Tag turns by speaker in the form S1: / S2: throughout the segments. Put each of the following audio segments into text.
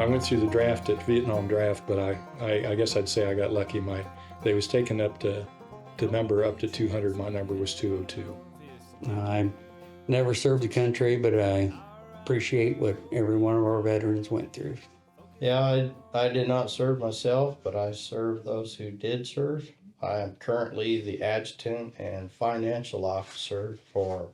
S1: I went through the draft at Vietnam draft, but I guess I'd say I got lucky. They was taken up to number up to 200. My number was 202.
S2: I never served the country, but I appreciate what every one of our veterans went through.
S3: Yeah, I did not serve myself, but I served those who did serve. I am currently the adjutant and financial officer for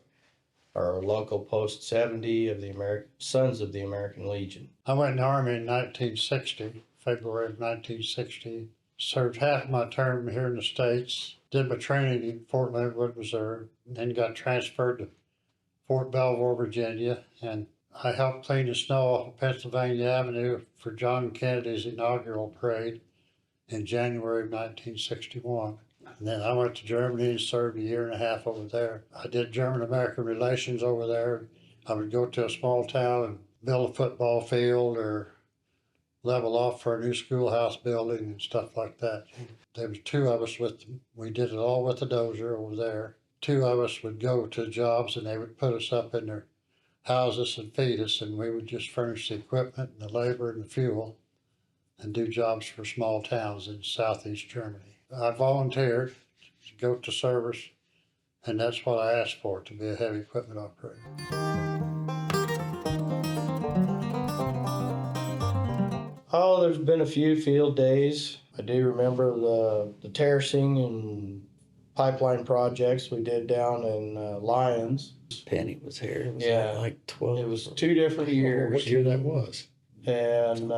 S3: our local post 70 of the Sons of the American Legion.
S4: I went in the Army in 1960, February of 1960. Served half my term here in the States, did my training in Fort Leonard Wood, Missouri, then got transferred to Fort Belvoir, Virginia, and I helped clean the snow off of Pennsylvania Avenue for John Kennedy's inaugural parade in January of 1961. And then I went to Germany and served a year and a half over there. I did German-American relations over there. I would go to a small town and build a football field or level off for a new schoolhouse building and stuff like that. There was two of us we did it all with a dozer over there. Two of us would go to jobs and they would put us up in their houses and feed us, and we would just furnish the equipment and the labor and the fuel and do jobs for small towns in southeast Germany. I volunteered to go to service, and that's what I asked for, to be a heavy equipment operator.
S3: Oh, there's been a few field days. I do remember the terracing and pipeline projects we did down in Lyons.
S2: Penny was here. It was
S3: Yeah.
S2: like 12.
S3: It was 2 different years.
S1: What year that was?
S3: And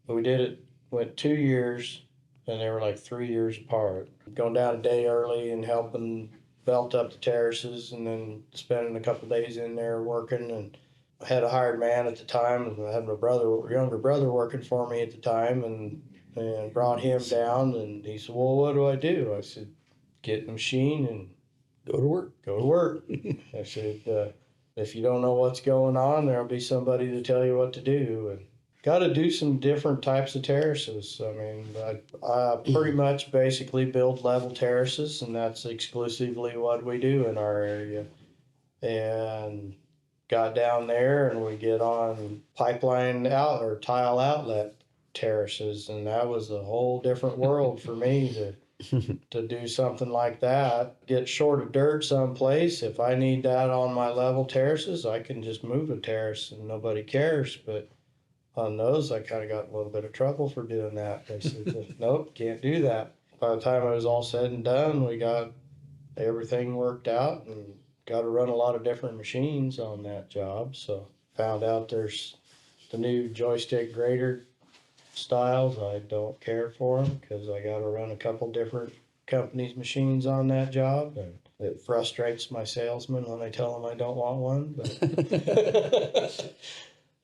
S3: we did it, went 2 years, and they were like 3 years apart. Going down a day early and helping belt up the terraces, and then spending a couple days in there working. And I had a hired man at the time, and I had my younger brother working for me at the time, and brought him down, and he said, well, what do I do? I said, get in the machine and
S2: Go to work.
S3: go to work. I said, if you don't know what's going on, there'll be somebody to tell you what to do. And got to do some different types of terraces. I mean, I pretty much basically build level terraces, and that's exclusively what we do in our area. And got down there, and we get on pipeline out or tile outlet terraces, and that was a whole different world for me to do something like that. Get short of dirt someplace, if I need that on my level terraces, I can just move a terrace and nobody cares. But on those, I kind of got a little bit of trouble for doing that. They said, nope, can't do that. By the time I was all said and done, we got everything worked out and got to run a lot of different machines on that job. So found out there's the new joystick grader styles. I don't care for them because I got to run a couple different companies' machines on that job, and it frustrates my salesman when I tell them I don't want one.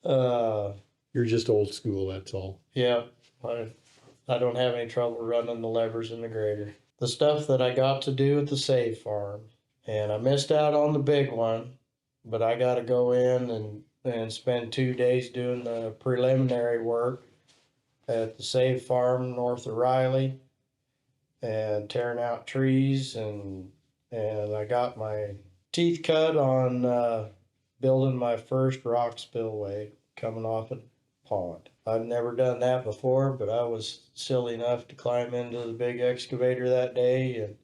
S3: But
S1: You're just old school, that's all.
S3: yeah, I don't have any trouble running the levers in the grader. The stuff that I got to do at the Save Farm, and I missed out on the big one, but I got to go in and spend 2 days doing the preliminary work at the Save Farm north of Riley and tearing out trees, and I got my teeth cut on building my first rock spillway coming off a pond. I've never done that before, but I was silly enough to climb into the big excavator that day, and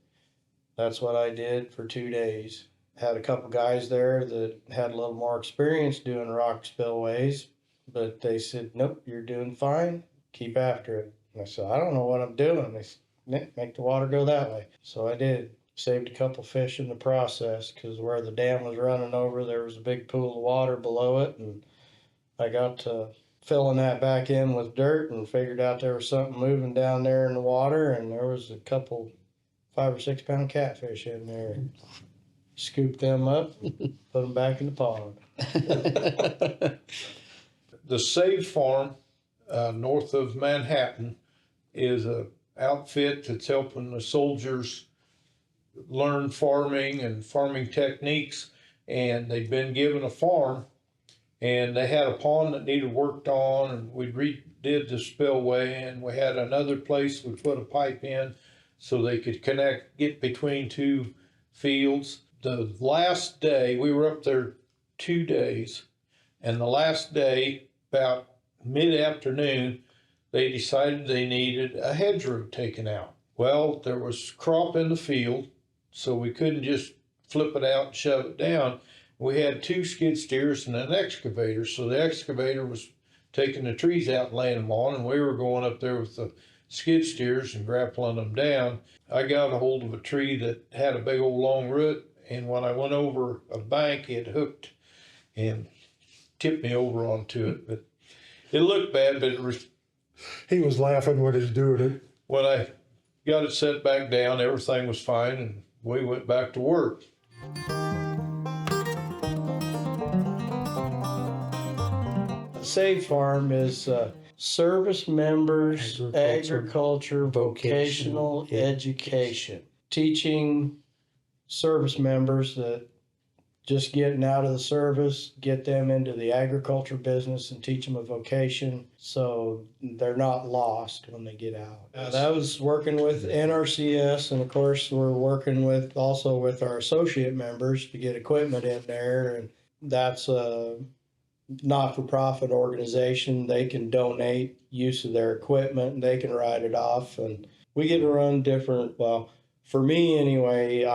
S3: that's what I did for 2 days. Had a couple guys there that had a little more experience doing rock spillways, but they said, nope, you're doing fine. Keep after it. And I said, I don't know what I'm doing. They said, make the water go that way. So I did. Saved a couple fish in the process, because where the dam was running over, there was a big pool of water below it, and I got to filling that back in with dirt and figured out there was something moving down there in the water, and there was a couple 5 or 6 pound catfish in there. Scooped them up, put them back in the pond.
S5: The Save Farm, north of Manhattan, is a outfit that's helping the soldiers learn farming and farming techniques. And they've been given a farm, and they had a pond that needed worked on, and we redid the spillway, and we had another place we put a pipe in so they could get between 2 fields. The last day, we were up there 2 days, and the last day, about mid-afternoon, they decided they needed a hedgerow taken out. Well, there was crop in the field, so we couldn't just flip it out and shove it down. We had 2 skid steers and an excavator, so the excavator was taking the trees out and laying them on, and we were going up there with the skid steers and grappling them down. I got a hold of a tree that had a big old long root, and when I went over a bank, it hooked and tipped me over onto it. But it looked bad, but
S6: He was laughing when he's doing it.
S5: when I got it set back down, everything was fine, and we went back to work.
S3: Save Farm is service members, agriculture vocational
S2: vocational
S3: education, teaching service members that just getting out of the service, get them into the agriculture business and teach them a vocation so they're not lost when they get out. That was working with NRCS, and of course we're working with also with our associate members to get equipment in there, and that's a not-for-profit organization. They can donate use of their equipment and they can write it off, and we get to run different, well, for me anyway,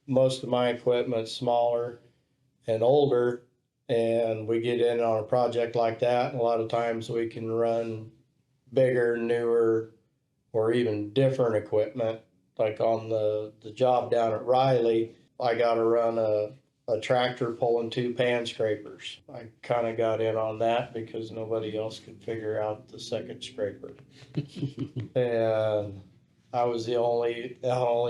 S3: most of my equipment's smaller and older, and we get in on a project like that, and a lot of times we can run bigger, newer, or even different equipment. Like on the job down at Riley, I got to run a tractor pulling 2 pan scrapers. I kind of got in on that because nobody else could figure out the second scraper. And I was the only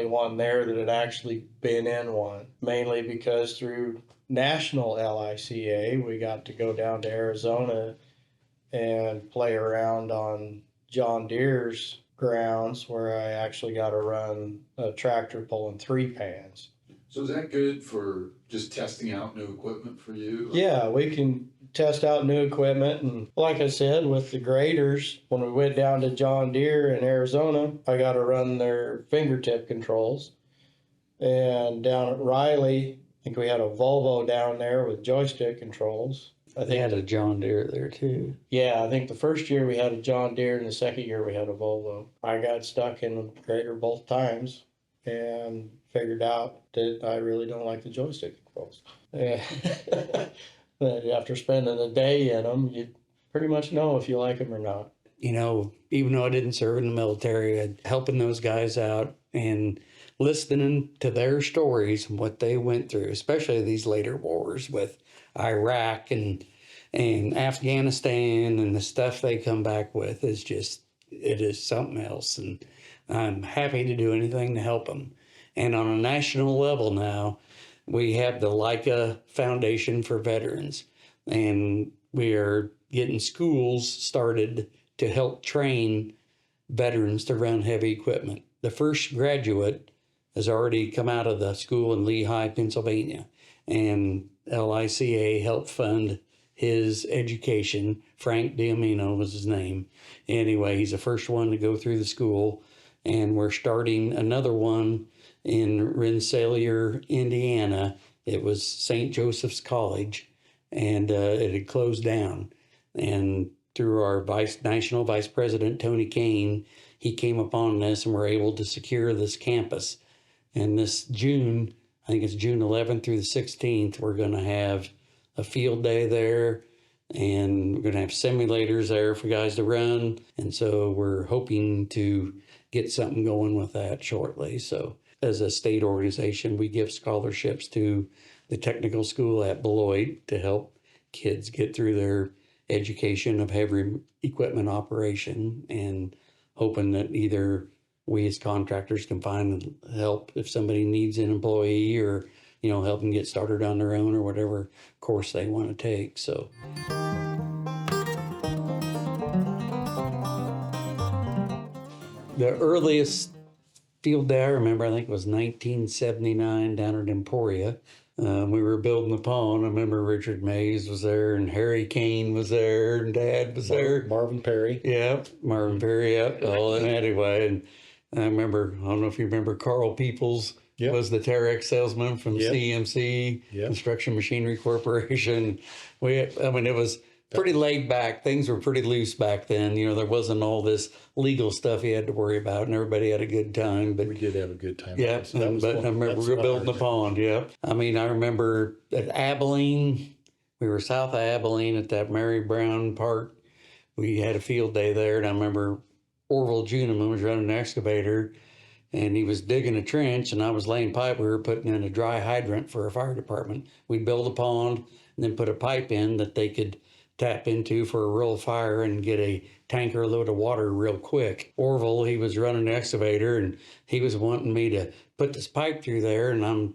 S3: one there that had actually been in one, mainly because through National LICA, we got to go down to Arizona and play around on John Deere's grounds, where I actually got to run a tractor pulling 3 pans.
S7: So is that good for just testing out new equipment for you?
S3: Yeah, we can test out new equipment. And like I said, with the graders, when we went down to John Deere in Arizona, I got to run their fingertip controls. And down at Riley, I think we had a Volvo down there with joystick controls.
S2: They had a John Deere there too.
S3: Yeah, I think the first year we had a John Deere and the second year we had a Volvo. I got stuck in the grader both times and figured out that I really don't like the joystick controls. After spending a day in them, you pretty much know if you like them or not.
S2: You know, even though I didn't serve in the military, helping those guys out and listening to their stories and what they went through, especially these later wars with Iraq and Afghanistan and the stuff they come back with is just, it is something else. And I'm happy to do anything to help them. And on a national level now, we have the KLICA Foundation for Veterans, and we are getting schools started to help train veterans to run heavy equipment. The first graduate has already come out of the school in Lehigh, Pennsylvania, and LICA helped fund his education. Frank Diamino was his name. Anyway, he's the first one to go through the school, and we're starting another one in Rensselaer, Indiana. It was St. Joseph's College, and it had closed down. And through our national vice president, Tony Kane, he came upon this and we're able to secure this campus. And this June, I think it's June 11th through the 16th, we're going to have a field day there, and we're going to have simulators there for guys to run. And so we're hoping to get something going with that shortly. So as a state organization, we give scholarships to the technical school at Beloit to help kids get through their education of heavy equipment operation, and hoping that either we as contractors can find help if somebody needs an employee, or, you know, help them get started on their own or whatever course they want to take. So. The earliest field day I remember, I think it was 1979 down at Emporia. We were building the pond. I remember Richard Mays was there, and Harry Kane was there, and Dad was there.
S1: Marvin Perry.
S2: Yep, Marvin Perry. Yep. All and anyway, and I remember, I don't know if you remember, Carl Peoples was the Terex salesman from CMC,
S1: Yep.
S2: Construction Machinery Corporation. It was pretty laid back. Things were pretty loose back then. You know, there wasn't all this legal stuff you had to worry about, and everybody had a good time. But
S1: We did have a good time.
S2: yeah,
S1: So that was
S2: but
S1: one-
S2: I remember
S1: that's
S2: we were
S1: one of
S2: building a
S1: our-
S2: pond. Yeah, I mean, I remember at Abilene, we were south of Abilene at that Mary Brown Park. We had a field day there, and I remember Orville Juneman was running an excavator, and he was digging a trench, and I was laying pipe. We were putting in a dry hydrant for a fire department. We'd build a pond and then put a pipe in that they could tap into for a real fire and get a tanker load of water real quick. Orville, he was running an excavator, and he was wanting me to put this pipe through there, and I'm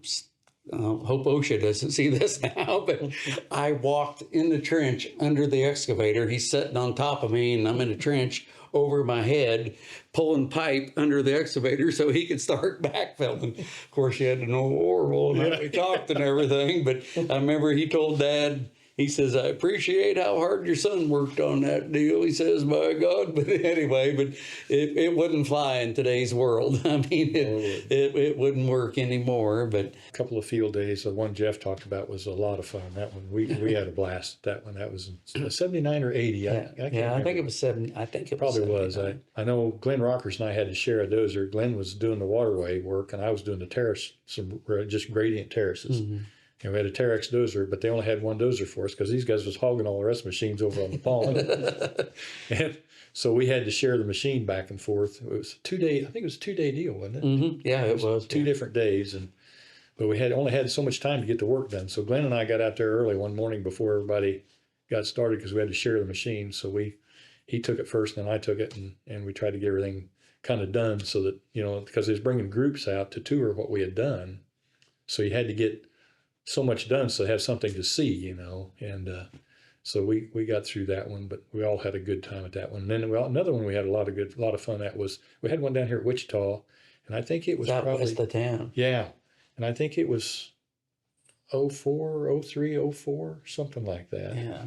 S2: hope OSHA doesn't see this now, but I walked in the trench under the excavator. He's sitting on top of me, and I'm in a trench over my head, pulling pipe under the excavator so he could start backfilling. Of course, you had to know Orville and how we talked and everything, but I remember he told Dad, he says, I appreciate how hard your son worked on that deal. He says, by God. But anyway, but it wouldn't fly in today's world. I mean, it wouldn't work anymore. But
S1: A couple of field days. The one Jeff talked about was a lot of fun. That one, we had a blast. That one, that was 79 or 80.
S2: yeah,
S1: I can't
S2: I think
S1: remember.
S2: it was 7. I think it
S1: Probably was.
S2: 79.
S1: I know Glenn Rockers and I had to share a dozer. Glenn was doing the waterway work, and I was doing the terrace, some just gradient terraces.
S2: Mhm.
S1: And we had a Terex dozer, but they only had one dozer for us because these guys was hogging all the rest of the machines over on the pond. And so we had to share the machine back and forth. It was 2 day. I think it was a 2 day deal, wasn't it?
S2: Mhm. Yeah, it was.
S1: Two different days, but we had only had so much time to get the work done. So Glenn and I got out there early one morning before everybody got started because we had to share the machine. So he took it first, and then I took it, and we tried to get everything kind of done so that, you know, because he was bringing groups out to tour what we had done. So you had to get so much done so they have something to see, you know. And so we got through that one, but we all had a good time at that one. And then another one we had a lot of fun at was, we had one down here at Wichita, and I think it was
S2: That
S1: probably,
S2: was the town.
S1: yeah, and I think it was 04, 03, 04, something like that.
S2: Yeah.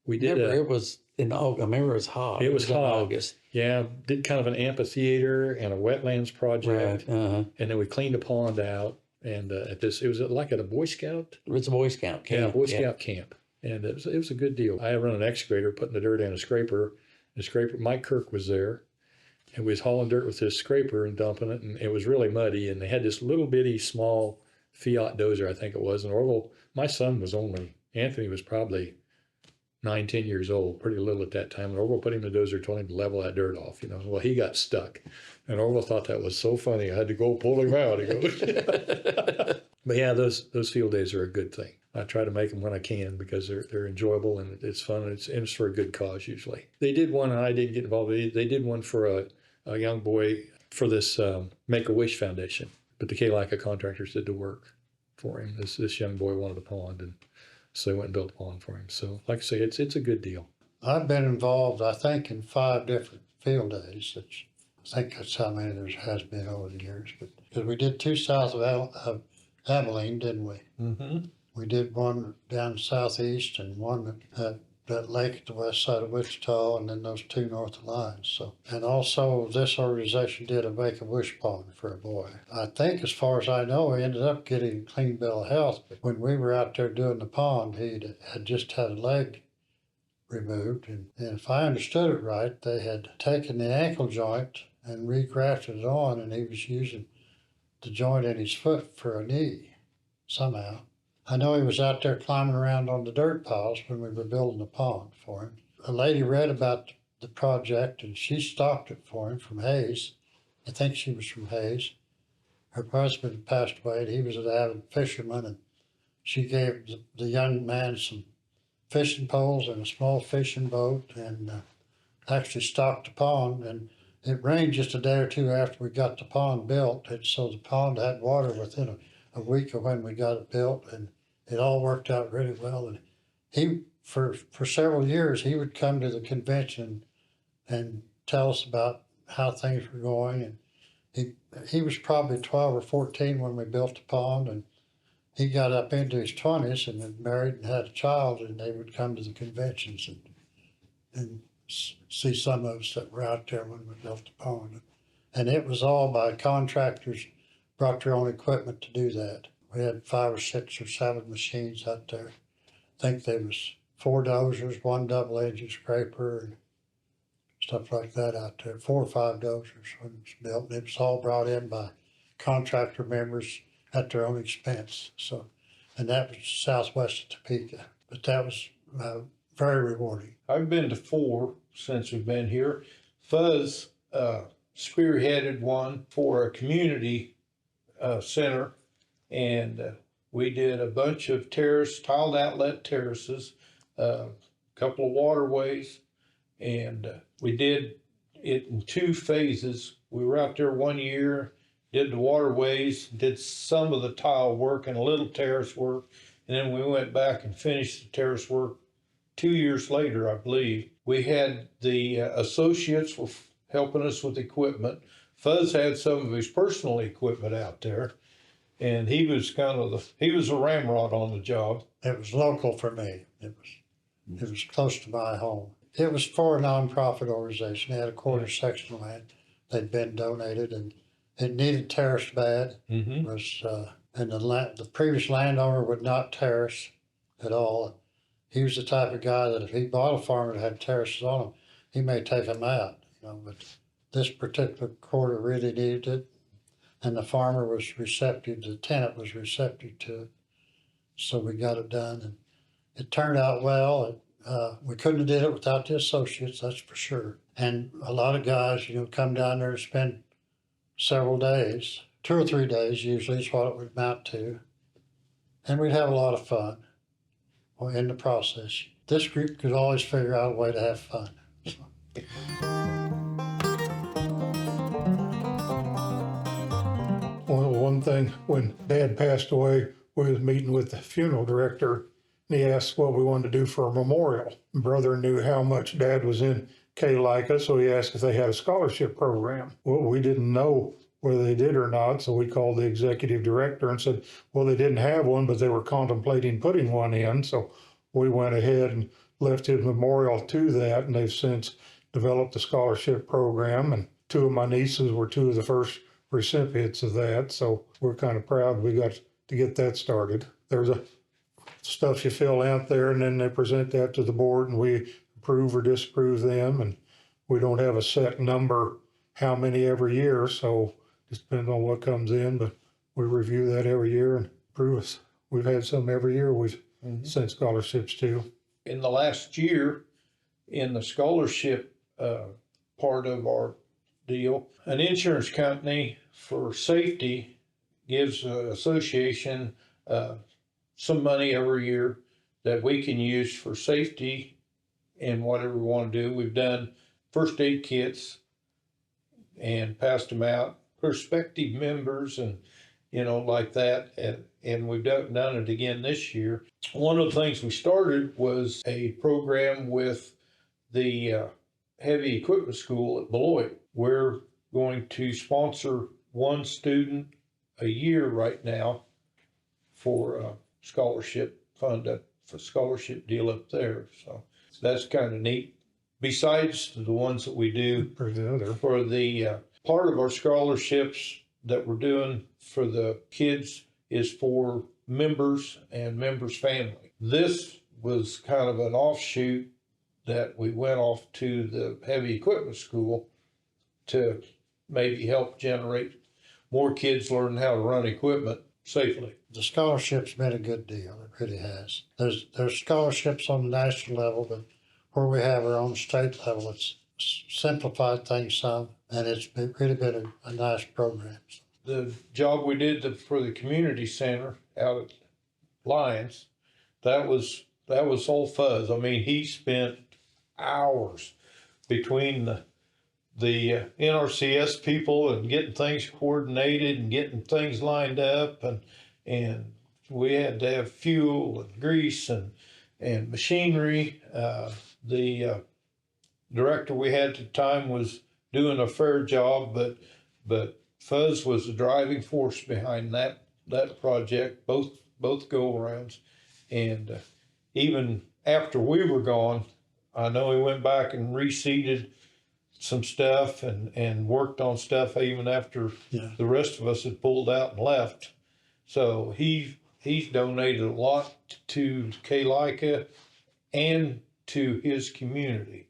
S1: We did
S2: Remember, it was in August. I remember it was hot.
S1: It was
S2: in
S1: hot.
S2: August.
S1: yeah, did kind of an amphitheater and a wetlands project,
S2: Right. Uh-huh.
S1: and then we cleaned a pond out. And it was like at a Boy Scout.
S2: It was a Boy Scout camp.
S1: Yeah, Boy Scout camp, and it was a good deal. I run an excavator, putting the dirt in a scraper. The scraper, Mike Kirk was there, and we was hauling dirt with this scraper and dumping it, and it was really muddy. And they had this little bitty small Fiat dozer, I think it was. And Orville, my son Anthony was probably 9, 10 years old, pretty little at that time. And Orville put him in the dozer, told him to level that dirt off, you know. Well, he got stuck. And Orville thought that was so funny. I had to go pull him out. He goes. But yeah, those field days are a good thing. I try to make them when I can because they're enjoyable and it's fun. And it's for a good cause usually. They did one, and I didn't get involved. They did one for a young boy for this Make-A-Wish Foundation. But the KLICA contractors did the work for him. This young boy wanted a pond, and so they went and built a pond for him. So like I say, it's a good deal.
S4: I've been involved, I think, in 5 different field days. I think that's how many there has been over the years. But because we did 2 south of Abilene, didn't we?
S5: Mm-hmm.
S4: We did one down southeast and one at that lake at the west side of Wichita, and then those 2 north of lines. So, and also this organization did a Make-A-Wish pond for a boy. I think, as far as I know, he ended up getting a clean bill of health. But when we were out there doing the pond, he had just had a leg removed, and if I understood it right, they had taken the ankle joint and regrafted it on, and he was using the joint in his foot for a knee somehow. I know he was out there climbing around on the dirt piles when we were building the pond for him. A lady read about the project, and she stocked it for him from Hayes. I think she was from Hayes. Her husband had passed away, and he was an avid fisherman, and she gave the young man some fishing poles and a small fishing boat, and actually stocked the pond. And it rained just a day or 2 after we got the pond built, and so the pond had water within a week of when we got it built, and it all worked out really well. And he, for several years, he would come to the convention and tell us about how things were going. And he was probably 12 or 14 when we built the pond, and he got up into his 20s and had married and had a child, and they would come to the conventions and see some of us that were out there when we built the pond. And it was all by contractors, brought their own equipment to do that. We had 5 or 6 or 7 machines out there. I think there was 4 dozers, 1 double engine scraper, and stuff like that out there. 4 or 5 dozers when it was built. It was all brought in by contractor members at their own expense. So, and that was southwest of Topeka. But that was very rewarding.
S5: I've been to 4 since we've been here. Fuzz spearheaded one for a community center, and we did a bunch of tiled outlet terraces, a couple of waterways, and we did it in 2 phases. We were out there 1 year, did the waterways, did some of the tile work and a little terrace work, and then we went back and finished the terrace work 2 years later, I believe. We had the associates were helping us with equipment. Fuzz had some of his personal equipment out there, and he was he was a ramrod on the job.
S4: It was local for me. It was close to my home. It was for a nonprofit organization. They had a quarter section of land they'd been donated, and it needed terrace bad.
S5: Mm-hmm.
S4: And the previous landowner would not terrace at all. He was the type of guy that if he bought a farm that had terraces on them, he may take them out, but this particular quarter really needed it. And the farmer was receptive, the tenant was receptive to it. So we got it done, and it turned out well. We couldn't have did it without the associates, that's for sure. And a lot of guys, come down there and spend several days, 2 or 3 days usually is what it would amount to. And we'd have a lot of fun in the process. This group could always figure out a way to have fun.
S6: Well, one thing, when Dad passed away, we was meeting with the funeral director, and he asked what we wanted to do for a memorial. Brother knew how much Dad was in KLICA, so he asked if they had a scholarship program. Well, we didn't know whether they did or not, so we called the executive director and said, well, they didn't have one, but they were contemplating putting one in. So we went ahead and left his memorial to that, and they've since developed the scholarship program, and 2 of my nieces were 2 of the first recipients of that. So we're kind of proud we got to get that started. There's a stuff you fill out there, and then they present that to the board, and we approve or disapprove them. And we don't have a set number how many every year, so it depends on what comes in, but we review that every year and approve us. We've had some every year we've sent scholarships to.
S5: In the last year, in the scholarship part of our deal, an insurance company for safety gives the association some money every year that we can use for safety and whatever we want to do. We've done first aid kits and passed them out, prospective members and, like that. And we've done it again this year. One of the things we started was a program with the heavy equipment school at Beloit. We're going to sponsor 1 student a year right now for a scholarship fund, for scholarship deal up there. So that's kind of neat. Besides the ones that we do
S6: For the other.
S5: for the part of our scholarships that we're doing for the kids is for members and members' family. This was kind of an offshoot that we went off to the heavy equipment school to maybe help generate more kids learn how to run equipment safely.
S4: The scholarship's been a good deal. It really has. There's scholarships on the national level, but where we have our own state level, it's simplified things some, and it's really been a nice program.
S5: The job we did for the community center out at Lyons, that was all Fuzz. I mean, he spent hours between the NRCS people and getting things coordinated and getting things lined up, and we had to have fuel and grease and machinery. The director we had at the time was doing a fair job, but Fuzz was the driving force behind that project, both go-arounds. And even after we were gone, I know he went back and reseeded some stuff and worked on stuff even after the rest of us had pulled out and left. So he's donated a lot to KLICA and to his community.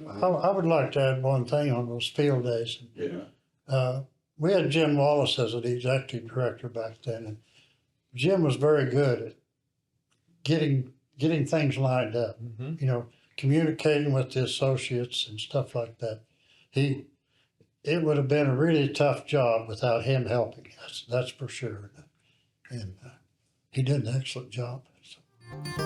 S4: I would like to add one thing on those field days.
S7: Yeah.
S4: We had Jim Wallace as the executive director back then, and Jim was very good at getting things lined up.
S5: Mhm.
S4: You know, communicating with the associates and stuff like that. It would have been a really tough job without him helping us. That's for sure. And he did an excellent job. So.